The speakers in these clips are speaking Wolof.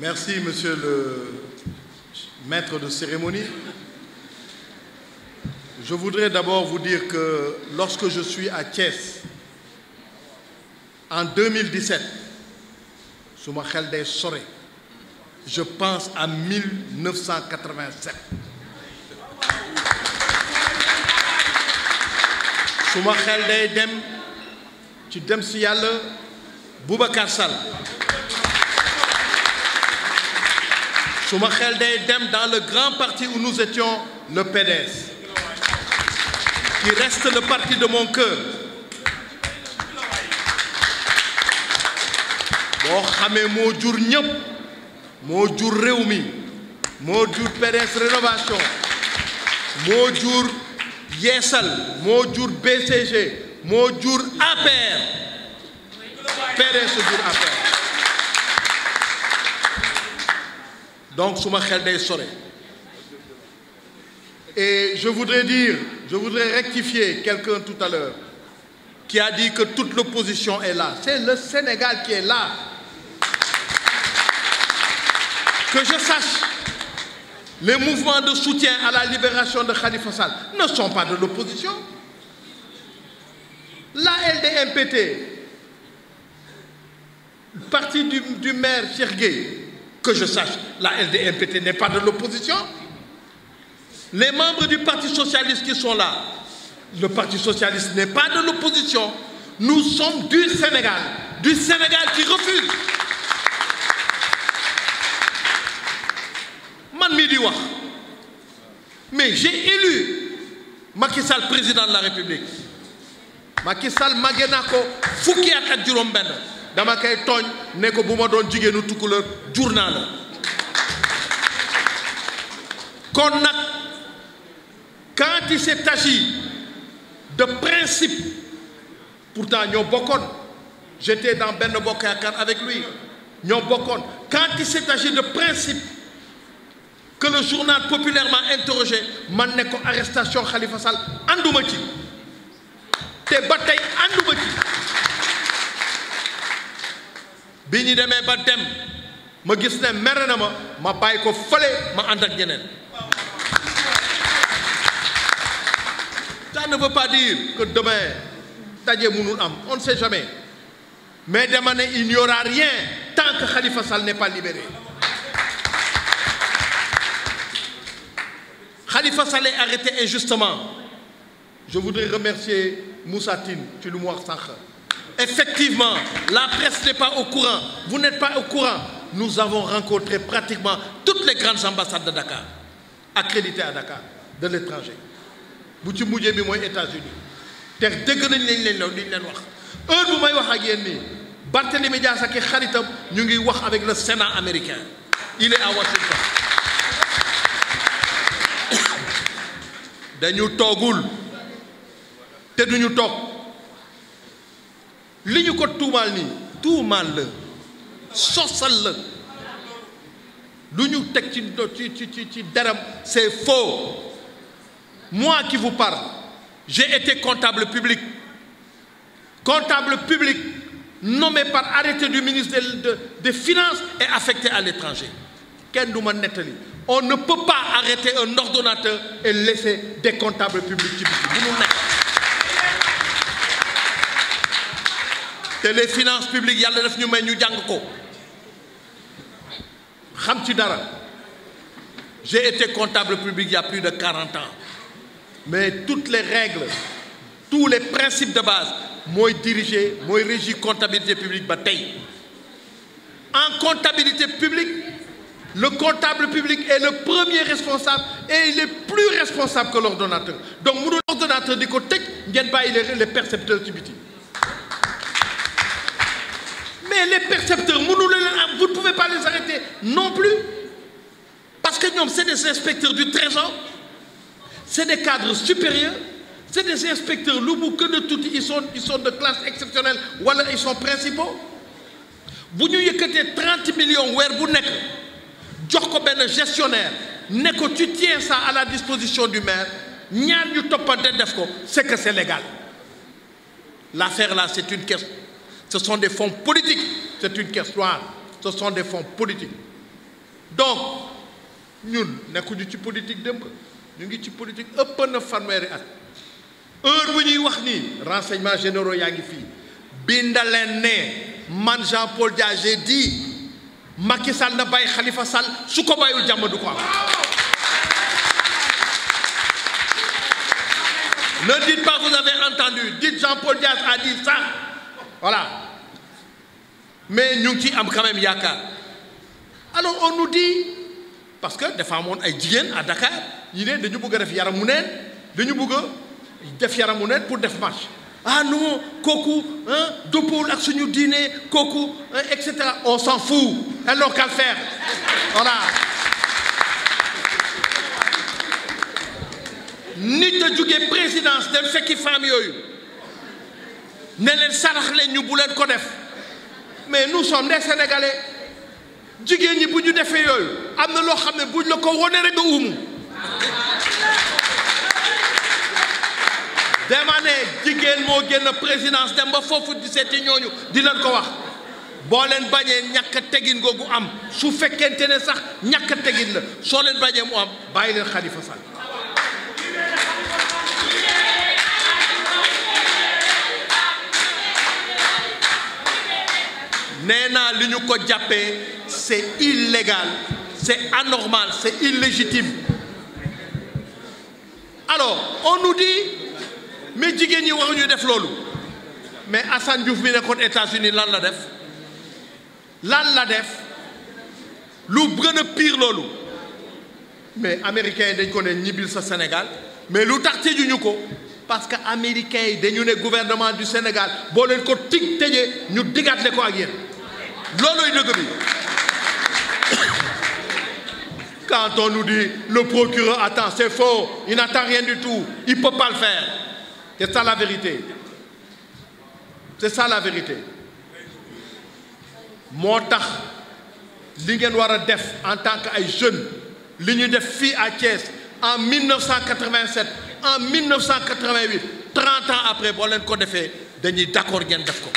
Merci, monsieur le maître de cérémonie. Je voudrais d'abord vous dire que lorsque je suis à Thiès, en 2017, suma xel day sore, je pense à 1987. Suma xel day dem ci dem si yàlla Boubacar Sall. Suma xel day dem dans le grand parti où nous étions, le PDS, qui reste le parti de mon cœur. boo xamee moo jur ñëpp moo jur réew mi moo jur PDS rénovation moo jur yeesal moo jur BCG moo jur APR PDS jur APR donc suma xel day sore. Et je voudrais rectifier quelqu'un tout à l'heure qui a dit que toute l'opposition est là. C'est le Sénégal qui est là. Que je sache, les mouvements de soutien à la libération de Khalifa Sall ne sont pas de l'opposition. La LDMPT, le parti du maire Cheikh Gueye, que je sache, la LDMPT n'est pas de l'opposition. Les membres du Parti socialiste qui sont là, le Parti socialiste n'est pas de l'opposition. Nous sommes du Sénégal qui refuse. Man mi di wax, mais j'ai élu Macky Sall président de la République. Macky Sall màggee naa ko fukki at ak juróom-benn dama koy tooñ ne ko bu ma doon jigéenu tukkuleur jur naa la. Kon nag quand il s'est agi de principe, pourtant ñoo bokkoon, j'étais dans Benno Bokk Yaakaar avec lui, ñoo bokkoon. Quand il s'est agi de principe que le journal populairement interrogé man ne ko arrestation Khalifa Sall ànduma ci te ba tey ànduma ci. bi ñu demee ba dem ma gis ne mere na ma bàyyi ko fële ma ànd ak ñeneen. Ça ne veut pas dire que demain daje mënul am, on ne sait jamais, mais dama ne il n'y aura rien tant que Khalifa Sall n'est pas libéré. Khalifa Sall est arrêté injustement. Je voudrais remercier Moussa Tine ci lu mu wax sànq. Effectivement, la presse n'est pas au courant, vous n'êtes pas au courant. Nous avons rencontré pratiquement toutes les grandes ambassades de Dakar, accréditées à Dakar, de l'étranger. bu ci mujjee bi mooy États-Unis te dégg nañ li ñu leen wax heure bu may wax ak yéen nii Barthélémy Dias ak xaritam ñu ngi wax avec le Sénat américain. Il est à Washington. dañu toogul te duñu toog li ñu ko tuumaal nii tuumaal la sosal la lu ñu teg ci deram c'est faux. Moi qui vous parle, j'ai été comptable public nommé par arrêté du ministre des Finances et affecté à l'étranger. Kenn du ma nettali, on ne peut pas arrêter un ordonnateur et laisser des comptables publics ci biti bu mu nekk. te les finances publiques yàlla daf ñu may ñu jàng ko xam ci dara. J'ai été comptable public il y a plus de 40 ans. Mais toutes les règles, tous les principes de base, mooy diriger, mooy régir comptabilité publique ba tey. En comptabilité publique, le comptable public est le premier responsable et il est plus responsable que l'ordonnateur. Donc mënul ordonnateur di ko tëj ngeen bàyyi les percepteurs ci biti. Mais les percepteurs vous ne pouvez pas les arrêter non plus parce que ñoom c'est des inspecteurs du Trésor. C'est des cadres supérieurs, c'est des inspecteurs lu que de tout, ils sont de classe exceptionnelle wala ils sont principaux. bu ñu yëkkatee 30 millions weer bu nekk jox ko benn gestionnaire ne ko tu tiens ça à la disposition du maire ñaar ñu toppante def ko c'est que c'est légal. L'affaire là c'est une caisse, ce sont des fonds politiques, c'est une caisse noire, ce sont des fonds politiques. donc ñun nekkuñu ci politique démb ñu ngi ci politique ëpp na fanweeri at heure bu ñuy wax nii renseignements généraux yaa ngi fii bindaleen ne man Jean-Paul Dias j'ai dit Macky Sall na bàyyi Khalifa Sall su ko bàyyul jàmm du ko am. Ne dites pas vous avez entendu, dites Jean-Paul Dias a dit ça. Voilà. Mais nous qui avons quand même yaakaar. Alors on nous dit, parce que des femmes ay jigéen à Dakar, ñu ne dañu bëgg a def yaramu neen dañu bëgg a def yaramu neen pour def marche. Ah non kooku dëppoowul ak suñu diine kooku et cetera. On s'en fout. Elles n'ont qu'à le faire. Voilà. nit a jóge présidence dem fekki femme yooyu ne leen sarax leen ñu bu leen ko def mais nous sommes des Sénégalais jigéen ñi bu ñu defee yooyu am na loo xam ne buñ la ko wone rek nga uumu dama ne jigéen moo génn présidence dem ba foofu di seeti ñooñu di leen ko wax boo leen bañee ñàkk a tegin googu am su fekkente ne sax ñàkk a tegin la soo leen bañee mu am bàyyi leen Khalifa Sall. nee naa li ñu ko jàppee c'est illégal c'est anormal c'est illégitime alors on nous dit mais jigéen ñi waruñu def loolu mais Assane Diouf mi nekkoon États-Unis lan la def lu gën a pire loolu mais américains yi dañ ko ne ñibbil sa Sénégal mais lu tax tëjuñu ko parce que américains yi dañu ne gouvernement du Sénégal boo leen ko tëjee ñu digaatle ko ak yéen loolooy dëgg bi quand on nous dit le procureur attend c'est faux il n'attend rien du tout il peut pas le faire c'est ça la vérité moo tax li ngeen war a def en tant que ay jeunes li ñu def fii à Thiès en 1987 en 1988 30 ans après boo leen ko defee dañuy d'accord ngeen def ko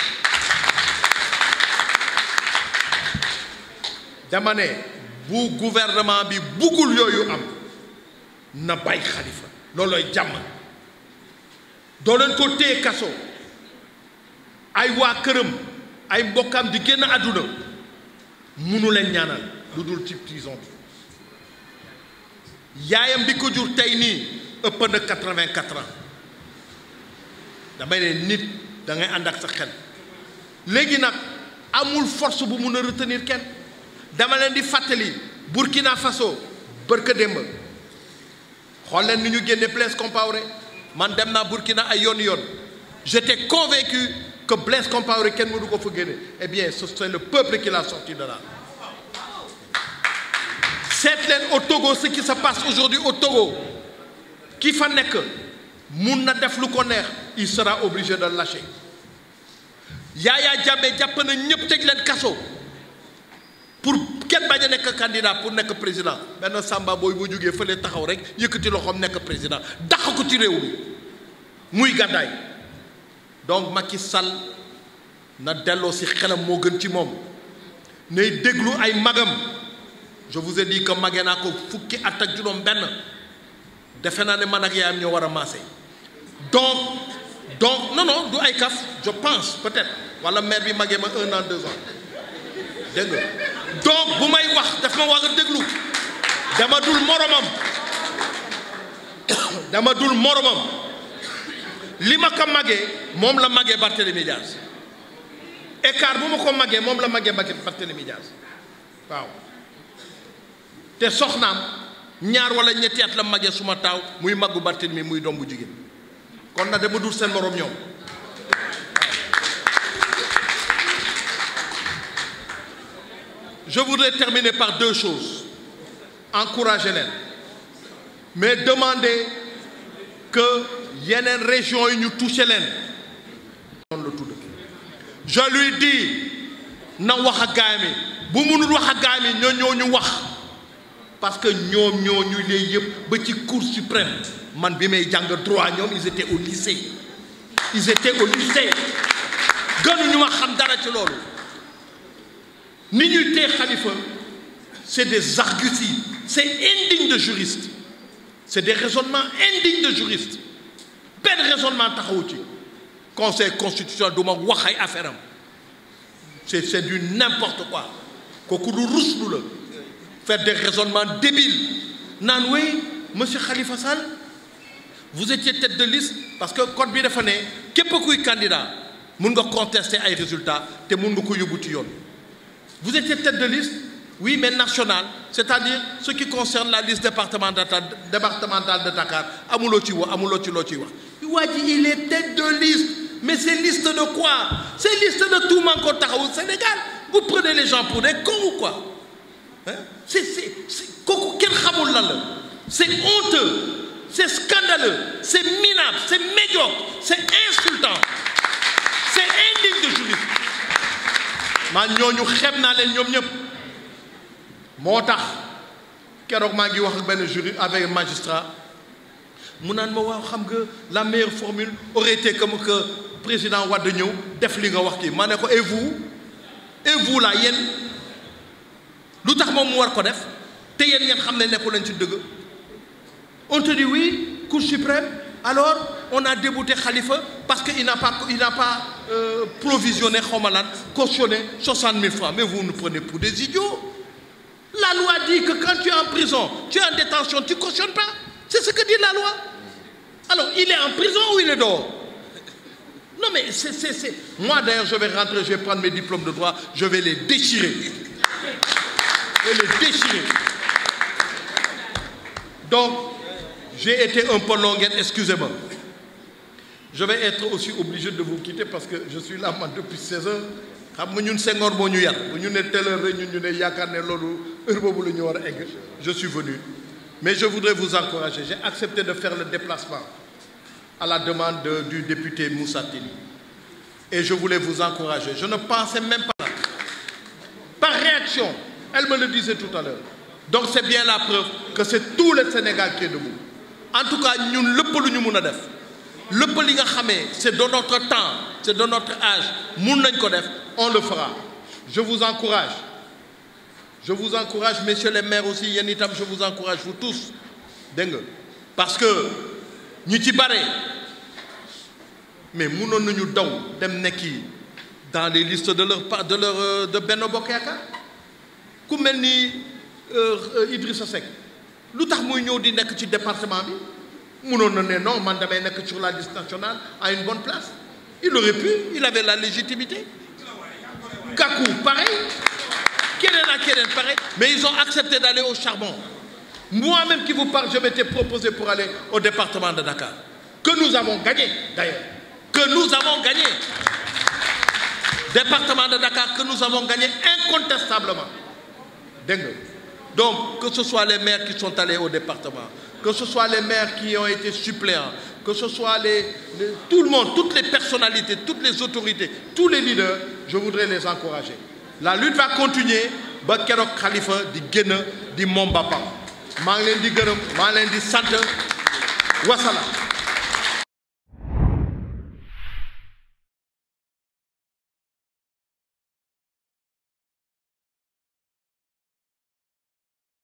dama ne bu gouvernement bi buggul yooyu am na bàyyi Khalifa loolooy jàmm doo leen ko téye kaso ay waa këram ay mbokkam di génn àdduna munu leen ñaanal lu dul ci prison bi yaayam bi ko jur tey nii ëpp na 84 ans damay ne nit da ngay ànd ak sa xel léegi nag amul force bu mun a retenir kenn dama leen di fàttali Burkina Faso bërka démb xool leen ni ñu génne Blaise Compaoré man dem naa Burkina ay yoon j'étais convaincu que Blaise Compaoré kenn mënu ko fa génne eh bien c'est le peuple qui l'a sorti de là seet leen au Togo ce qui se passe aujourd'hui au Togo ki fa nekk mun na def lu ko neex il sera obligé de lâcher Yaya Jammeh jàpp na ñëpp tëj leen kaso pour kenn bañ a nekk candidat pour nekk président benn Samba booy bu jógee fële taxaw rek yëkkati loxoom nekk président dàq ko ci réew mi muy gàddaay donc Macky Sall na delloo si xelam moo gën ci moom nay déglu ay magam je vous ai dit que magee naa ko fukki at ak juróom benn defe naa ne man ak yaayam ñoo war a maase donc non du ay kaf je pense peut-être wala maire bi magee ma 1 an 2 ans dégg nga donc bu may wax daf ma war a déglu dama dul moromam li ma ko magee moom la magee Barthélémy Dias écart bu ma ko magee moom la magee Barthélémy Dias waaw te soxnaam ñaar wala ñetti at la magee suma taaw muy maggu Barthélémy muy doom bu jigéen kon na dama dul seen morom ñoom je voudrais terminer par 2 choses encourager leen mais demander que yeneen région yi ñu touché leen noonu la tudd je lui dis na wax ak gaay mi bu mënul wax ak gaay mi ñoo ñu wax parce que ñoom ñoo ñu lay yëpp ba ci Cour suprême man bi may jàng droit ñoom ils étaient au lycée gënuñu ma xam dara ci loolu ni ñuy tee Khalifa c'est des arguties, c'est indigne de juriste. C'est des raisonnements indignes de juriste. Ben raisonnement taxawu ci conseil constitutionnel du ma wax ay affaire am c'est du n'importe quoi kooku du ruslu la faire des raisonnements débiles naan oui monsieur Khalifa Sall vous étiez tête de liste parce que code bi dafa ne képp kuy candidat mun nga contester ay résultats te mun nga ko yóbbu ci yoon. Vous étiez tête de liste oui mais national c'est-à-dire ce qui concerne la liste départementale de Dakar amuloo ci wax amuloo ci loo ciy wax. waa ji il est tête de liste mais c'est liste de quoi? C'est liste de tout Manko Taxawu Sénégal. Vous prenez les gens pour des cons ou quoi? Hein? Kooku kenn xamul lan la. C'est honteux, c'est scandaleux, c'est minable, c'est médiocre, c'est insultant, c'est indigne de juriste. man ñooñu xeeb naa leen ñoom ñëpp moo tax keroog maa ngi wax ak benn jury avec un magistrat mu naan ma waaw xam nga la meilleure formule aurait été comme que président Wade ñëw def li nga wax kii ma ne ko et vous là yéen lu tax moom mu war ko def te yéen ngeen xam ne nekku leen ci dëgg. On te dit oui, Cour suprême, alors on a débouté Khalifa parce qu'il n'a pas provisionné, cautionné 60 000 francs. Mais vous nous prenez pour des idiots. La loi dit que quand tu es en prison, tu es en détention, tu ne cautionnes pas. C'est ce que dit la loi. Alors, il est en prison ou il est dehors? Non mais c'est... Moi d'ailleurs, je vais rentrer, je vais prendre mes diplômes de droit, je vais les déchirer. Je vais les déchirer. Donc, j'ai été un peu longuette, excusez-moi. Je vais être aussi obligé de vous quitter parce que je suis là depuis 16 heures. Je suis venu. Mais je voudrais vous encourager. J'ai accepté de faire le déplacement à la demande du député Moussa Tine. Et je voulais vous encourager. Je ne pensais même pas là. Par réaction, elle me le disait tout à l'heure. Donc c'est bien la preuve que c'est tout le Sénégal qui est debout. En tout cas, nous, c'est de notre temps, c'est de notre âge. On le fera. Je vous encourage. Je vous encourage, messieurs les maires aussi, Yanitam, je vous encourage, vous tous. Parce que nous sommes barrés. Mais nous nous dans les listes de Benno Bokk Yakaar. Ku mel ni Idrissa Seck lu tax muy ñëw di nekk ci département bi mënoon na ne non man damay nekk sur la liste nationale à une bonne place. Il aurait pu, il avait la légitimité. Gakou pareil, Kenen pareil, mais ils ont accepté d'aller au charbon. Moi-même qui vous parle, je m'étais proposé pour aller au département de Dakar, que nous avons gagné d'ailleurs, que nous avons gagné. Département de Dakar que nous avons gagné incontestablement. Donc, que ce soit les maires qui sont allés au département, que ce soit les maires qui ont été suppléants, que ce soit tout le monde, toutes les personnalités, toutes les autorités, tous les leaders, je voudrais les encourager. La lutte va continuer. Ba Keroog Khalifa di génn di moom boppam maa ngi leen di gërëm maa ngi leen di sant wasalaam.